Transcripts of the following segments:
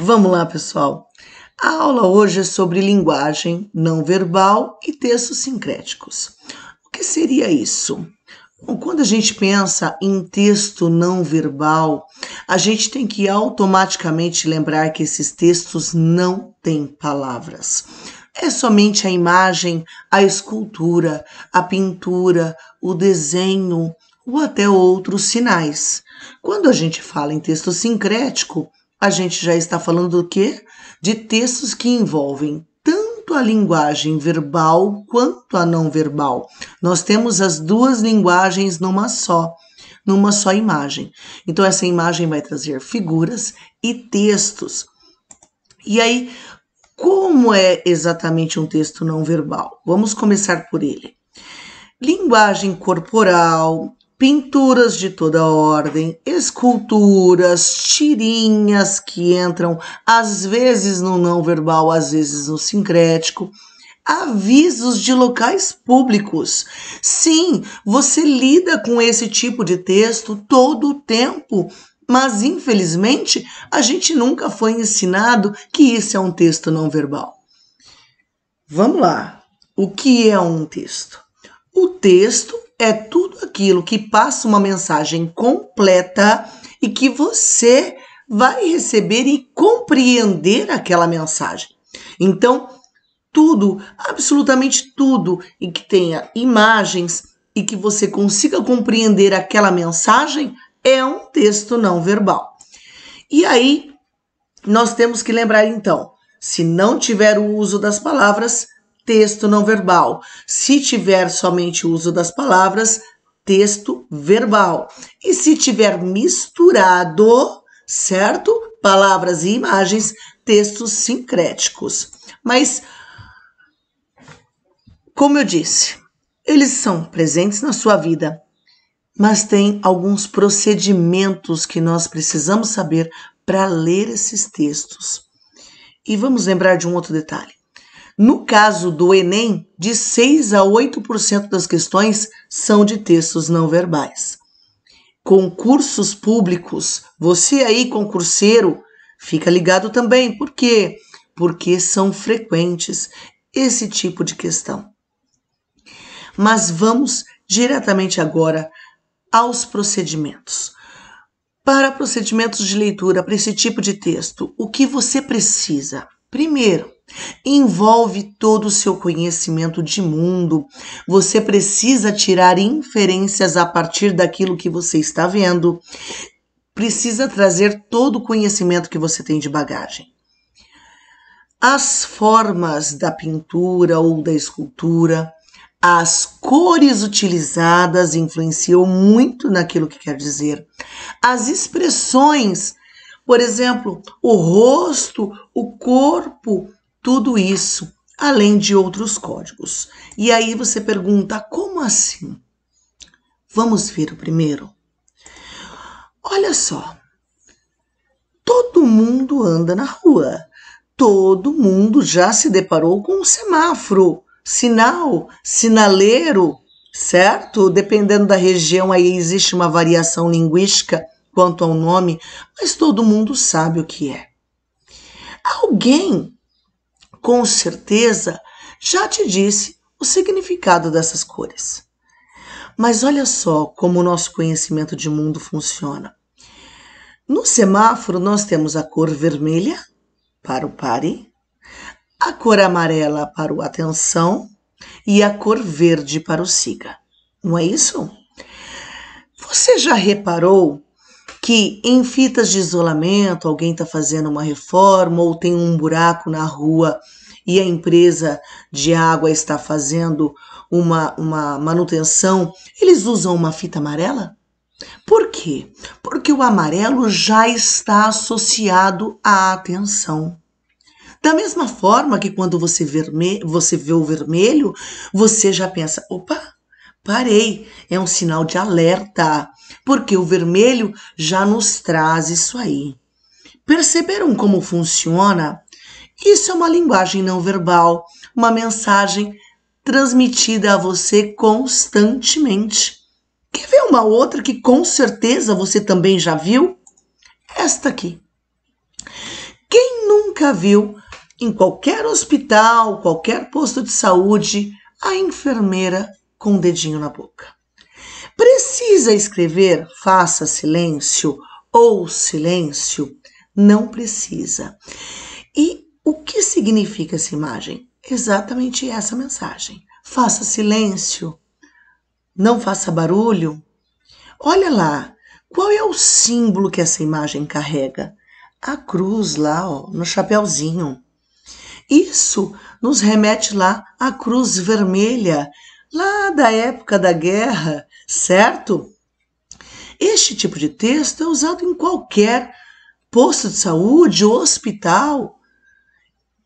Vamos lá, pessoal. A aula hoje é sobre linguagem não verbal e textos sincréticos. O que seria isso? Bom, quando a gente pensa em texto não verbal, a gente tem que automaticamente lembrar que esses textos não têm palavras. É somente a imagem, a escultura, a pintura, o desenho ou até outros sinais. Quando a gente fala em texto sincrético, a gente já está falando do quê? De textos que envolvem tanto a linguagem verbal quanto a não verbal. Nós temos as duas linguagens numa só imagem. Então, essa imagem vai trazer figuras e textos. E aí, como é exatamente um texto não verbal? Vamos começar por ele. Linguagem corporal, pinturas de toda ordem, esculturas, tirinhas que entram às vezes no não verbal, às vezes no sincrético, avisos de locais públicos. Sim, você lida com esse tipo de texto todo o tempo, mas infelizmente a gente nunca foi ensinado que isso é um texto não verbal. Vamos lá. O que é um texto? O texto é tudo aquilo que passa uma mensagem completa e que você vai receber e compreender aquela mensagem. Então, tudo, absolutamente tudo, e que tenha imagens e que você consiga compreender aquela mensagem é um texto não verbal. E aí, nós temos que lembrar então, se não tiver o uso das palavras, texto não verbal. Se tiver somente o uso das palavras, texto verbal. E se tiver misturado, certo? Palavras e imagens, textos sincréticos. Mas, como eu disse, eles são presentes na sua vida, mas tem alguns procedimentos que nós precisamos saber para ler esses textos. E vamos lembrar de um outro detalhe. No caso do Enem, de 6 a 8% das questões são de textos não verbais. Concursos públicos, você aí concurseiro, fica ligado também. Por quê? Porque são frequentes esse tipo de questão. Mas vamos diretamente agora aos procedimentos. Para procedimentos de leitura, para esse tipo de texto, o que você precisa? Primeiro, envolve todo o seu conhecimento de mundo. Você precisa tirar inferências a partir daquilo que você está vendo. Precisa trazer todo o conhecimento que você tem de bagagem. As formas da pintura ou da escultura, as cores utilizadas influenciam muito naquilo que quer dizer. As expressões, por exemplo, o rosto, o corpo, tudo isso, além de outros códigos. E aí você pergunta, como assim? Vamos ver o primeiro. Olha só, todo mundo anda na rua, todo mundo já se deparou com um semáforo, sinal, sinaleiro, certo? Dependendo da região, aí existe uma variação linguística quanto ao nome, mas todo mundo sabe o que é. Alguém, com certeza, já te disse o significado dessas cores. Mas olha só como o nosso conhecimento de mundo funciona. No semáforo, nós temos a cor vermelha para o pare, a cor amarela para o atenção e a cor verde para o siga. Não é isso? Você já reparou que em fitas de isolamento alguém está fazendo uma reforma ou tem um buraco na rua e a empresa de água está fazendo uma manutenção, eles usam uma fita amarela? Por quê? Porque o amarelo já está associado à atenção. Da mesma forma que quando você vê o vermelho, você já pensa, opa, parei, é um sinal de alerta, porque o vermelho já nos traz isso aí. Perceberam como funciona? Isso é uma linguagem não verbal, uma mensagem transmitida a você constantemente. Quer ver uma outra que com certeza você também já viu? Esta aqui. Quem nunca viu em qualquer hospital, qualquer posto de saúde, a enfermeira com o dedinho na boca. Precisa escrever faça silêncio ou silêncio? Não precisa. E o que significa essa imagem? Exatamente essa mensagem. Faça silêncio, não faça barulho. Olha lá, qual é o símbolo que essa imagem carrega? A cruz lá, ó, no chapeuzinho. Isso nos remete lá à cruz vermelha, lá da época da guerra, certo? Este tipo de texto é usado em qualquer posto de saúde ou hospital.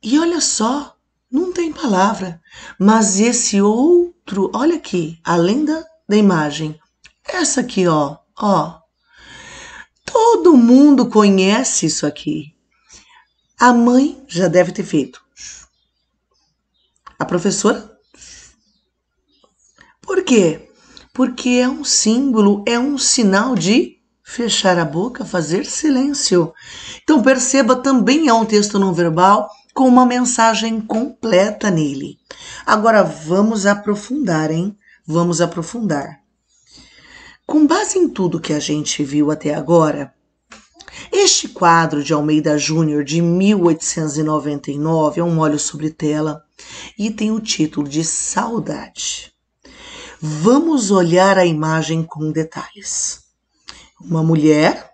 E olha só, não tem palavra, mas esse outro, olha aqui, além da imagem, essa aqui, ó, todo mundo conhece isso aqui. A mãe já deve ter feito. A professora? Por quê? Porque é um símbolo, é um sinal de fechar a boca, fazer silêncio. Então perceba, também é um texto não verbal com uma mensagem completa nele. Agora vamos aprofundar, hein? Vamos aprofundar. Com base em tudo que a gente viu até agora, este quadro de Almeida Júnior de 1899 é um óleo sobre tela e tem o título de Saudade. Vamos olhar a imagem com detalhes. Uma mulher,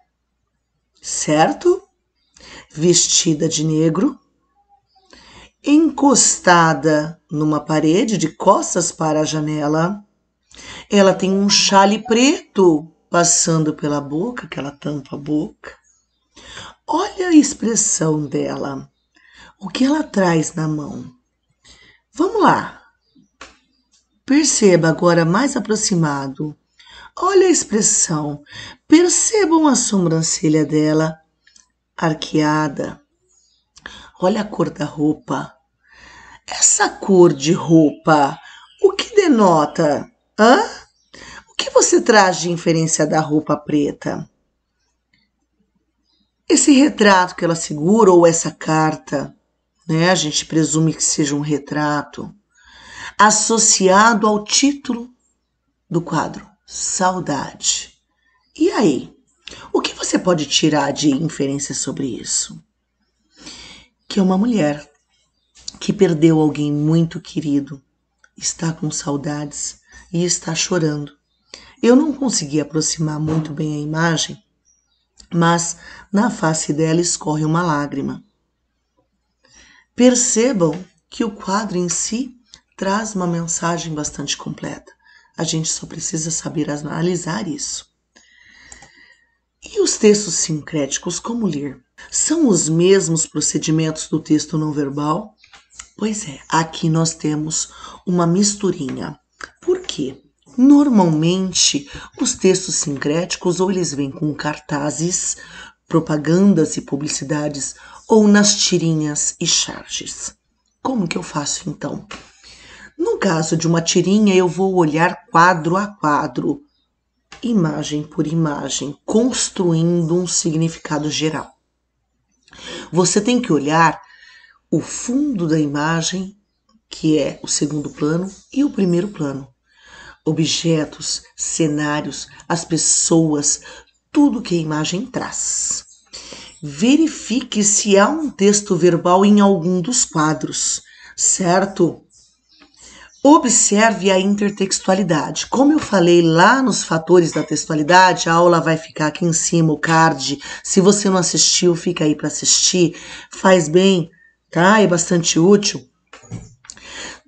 certo? Vestida de negro, encostada numa parede de costas para a janela. Ela tem um chale preto passando pela boca, que ela tampa a boca. Olha a expressão dela. O que ela traz na mão? Vamos lá. Perceba agora mais aproximado. Olha a expressão. Percebam a sobrancelha dela arqueada. Olha a cor da roupa. Essa cor de roupa, o que denota? O que você traz de inferência da roupa preta? Esse retrato que ela segura ou essa carta, né? A gente presume que seja um retrato associado ao título do quadro, Saudade. E aí? O que você pode tirar de inferência sobre isso? Que é uma mulher que perdeu alguém muito querido, está com saudades e está chorando. Eu não consegui aproximar muito bem a imagem, mas na face dela escorre uma lágrima. Percebam que o quadro em si traz uma mensagem bastante completa. A gente só precisa saber analisar isso. E os textos sincréticos, como ler? São os mesmos procedimentos do texto não verbal? Pois é, aqui nós temos uma misturinha. Por quê? Normalmente, os textos sincréticos ou eles vêm com cartazes, propagandas e publicidades ou nas tirinhas e charges. Como que eu faço então? No caso de uma tirinha, eu vou olhar quadro a quadro, imagem por imagem, construindo um significado geral. Você tem que olhar o fundo da imagem, que é o segundo plano, e o primeiro plano. Objetos, cenários, as pessoas, tudo que a imagem traz. Verifique se há um texto verbal em algum dos quadros, certo? Observe a intertextualidade. Como eu falei lá nos fatores da textualidade, a aula vai ficar aqui em cima, o card. Se você não assistiu, fica aí para assistir. Faz bem, tá? É bastante útil.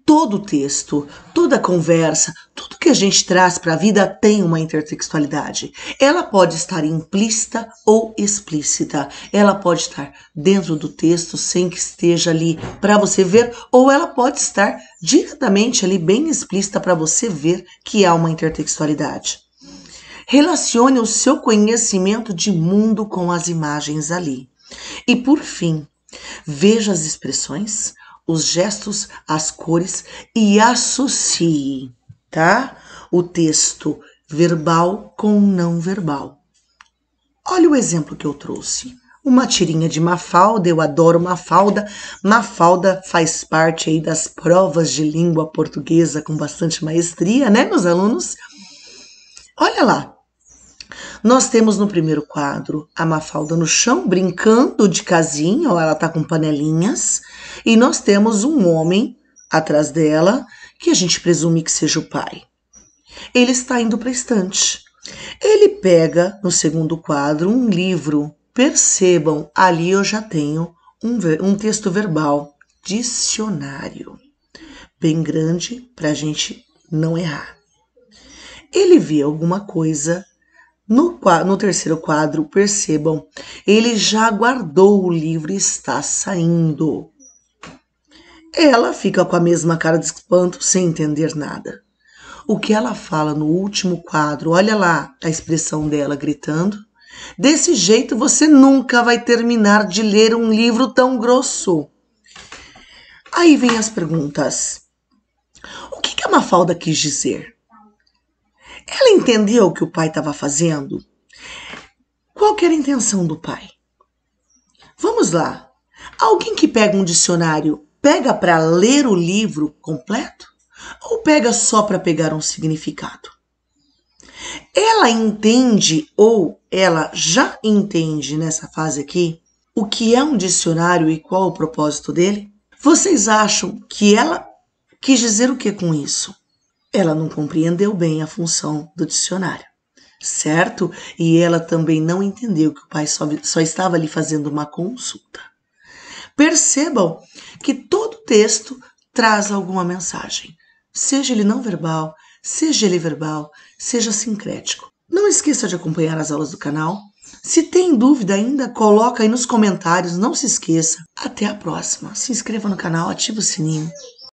Todo texto, toda conversa, tudo que a gente traz para a vida tem uma intertextualidade. Ela pode estar implícita ou explícita. Ela pode estar dentro do texto sem que esteja ali para você ver, ou ela pode estar diretamente ali bem explícita para você ver que há uma intertextualidade. Relacione o seu conhecimento de mundo com as imagens ali. E por fim, veja as expressões, os gestos, as cores e associe, tá? O texto verbal com não verbal. Olha o exemplo que eu trouxe. uma tirinha de Mafalda, eu adoro Mafalda. Mafalda faz parte aí das provas de língua portuguesa com bastante maestria, né, meus alunos? Olha lá, nós temos no primeiro quadro a Mafalda no chão, brincando de casinha, ó, ela tá com panelinhas, e nós temos um homem atrás dela, que a gente presume que seja o pai. Ele está indo para a estante. Ele pega, no segundo quadro, um livro. Percebam, ali eu já tenho um texto verbal, dicionário, bem grande para a gente não errar. Ele vê alguma coisa. No terceiro quadro, percebam, ele já guardou o livro e está saindo. Ela fica com a mesma cara de espanto, sem entender nada. O que ela fala no último quadro, olha lá a expressão dela gritando. Desse jeito você nunca vai terminar de ler um livro tão grosso. Aí vem as perguntas. O que a Mafalda quis dizer? Ela entendeu o que o pai estava fazendo? Qual que era a intenção do pai? Vamos lá. Alguém que pega um dicionário, pega para ler o livro completo? Ou pega só para pegar um significado? Ela entende ou ela já entende nessa fase aqui o que é um dicionário e qual o propósito dele? Vocês acham que ela quis dizer o que com isso? Ela não compreendeu bem a função do dicionário, certo? E ela também não entendeu que o pai só estava ali fazendo uma consulta. Percebam que todo texto traz alguma mensagem, seja ele não verbal, seja ele verbal, seja sincrético. Não esqueça de acompanhar as aulas do canal. Se tem dúvida ainda, coloca aí nos comentários, não se esqueça. Até a próxima. Se inscreva no canal, ative o sininho.